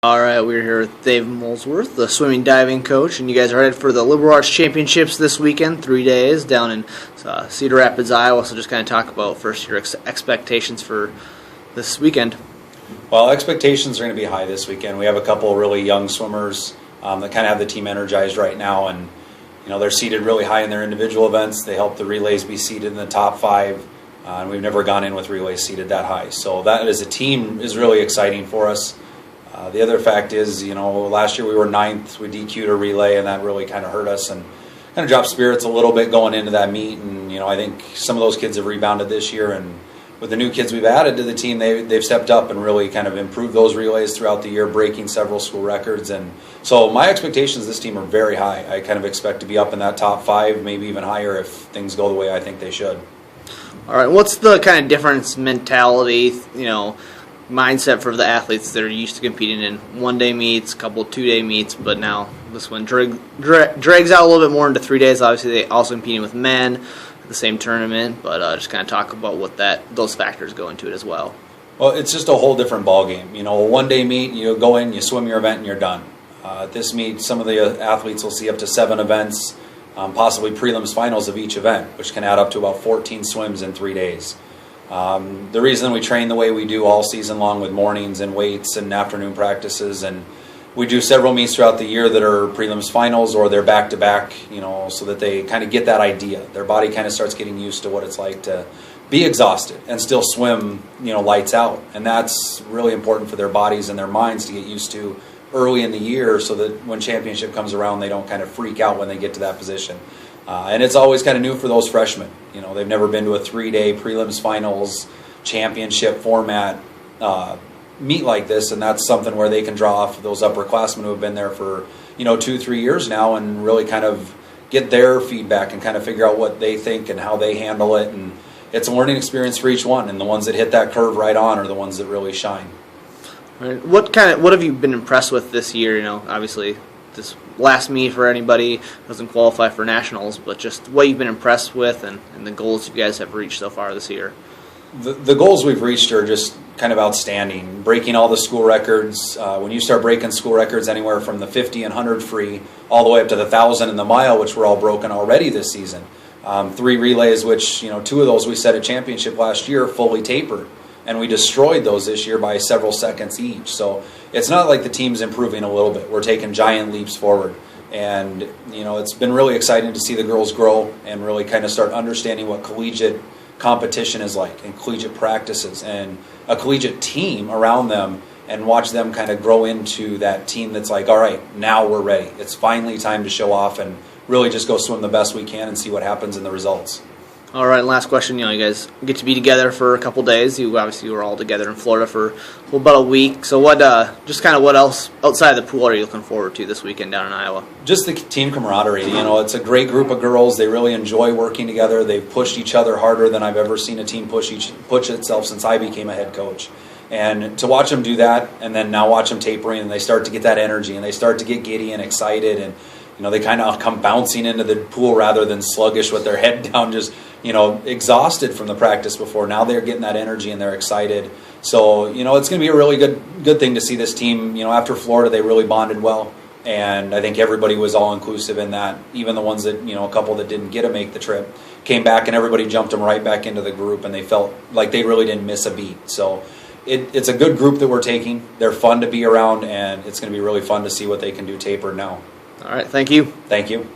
All right, we're here with Dave Molesworth, the swimming diving coach, and you guys are headed for the Liberal Arts Championships this weekend, 3 days, down in Cedar Rapids, Iowa. So just kind of talk about first your expectations for this weekend. Well, expectations are going to be high this weekend. We have a couple of really young swimmers that kind of have the team energized right now, and they're seated really high in their individual events. They help the relays be seated in the top 5, and we've never gone in with relays seated that high. So that as a team is really exciting for us. The other fact is, last year we were 9th. We DQ'd a relay, and that really kind of hurt us and kind of dropped spirits a little bit going into that meet. And, I think some of those kids have rebounded this year. And with the new kids we've added to the team, they've stepped up and really kind of improved those relays throughout the year, breaking several school records. And so my expectations of this team are very high. I kind of expect to be up in that top 5, maybe even higher if things go the way I think they should. All right, what's the kind of difference mentality, mindset for the athletes that are used to competing in one-day meets, a couple 2-day meets, but now this one drags out a little bit more into 3 days. Obviously, they also competing with men at the same tournament, but just kind of talk about what those factors go into it as well. Well, it's just a whole different ballgame. A one-day meet, you go in, you swim your event, and you're done. At this meet, some of the athletes will see up to 7 events, possibly prelims, finals of each event, which can add up to about 14 swims in 3 days. The reason we train the way we do all season long with mornings and weights and afternoon practices, and we do several meets throughout the year that are prelims finals or they're back-to-back, so that they kind of get that idea. Their body kind of starts getting used to what it's like to be exhausted and still swim, lights out. And that's really important for their bodies and their minds to get used to early in the year so that when championship comes around, they don't kind of freak out when they get to that position. And it's always kind of new for those freshmen. They've never been to a 3-day prelims finals championship format meet like this, and that's something where they can draw off of those upperclassmen who have been there for 2-3 years now and really kind of get their feedback and kind of figure out what they think and how they handle it. And it's a learning experience for each one, and the ones that hit that curve right on are the ones that really shine. Right. What have you been impressed with this year? Obviously this last meet for anybody doesn't qualify for nationals, but just what you've been impressed with and the goals you guys have reached so far this year. The goals we've reached are just kind of outstanding. Breaking all the school records. When you start breaking school records anywhere from the 50 and 100 free all the way up to the 1,000 and the mile, which were all broken already this season. 3 relays, which 2 of those we set a championship last year, fully tapered. And we destroyed those this year by several seconds each. So it's not like the team's improving a little bit. We're taking giant leaps forward. And, it's been really exciting to see the girls grow and really kind of start understanding what collegiate competition is like and collegiate practices and a collegiate team around them, and watch them kind of grow into that team that's like, all right, now we're ready. It's finally time to show off and really just go swim the best we can and see what happens in the results. All right, last question. You guys get to be together for a couple days. You obviously were all together in Florida for about a week. So what else outside of the pool are you looking forward to this weekend down in Iowa? Just the team camaraderie. It's a great group of girls. They really enjoy working together. They've pushed each other harder than I've ever seen a team push itself since I became a head coach. And to watch them do that, and then now watch them tapering, and they start to get that energy, and they start to get giddy and excited, and they kind of come bouncing into the pool rather than sluggish with their head down, just exhausted from the practice before. Now they're getting that energy and they're excited. So it's going to be a really good thing to see this team. After Florida, they really bonded well, and I think everybody was all inclusive in that. Even the ones that a couple that didn't get to make the trip came back, and everybody jumped them right back into the group, and they felt like they really didn't miss a beat. So it's a good group that we're taking. They're fun to be around, and it's going to be really fun to see what they can do tapered now. All right, thank you. Thank you.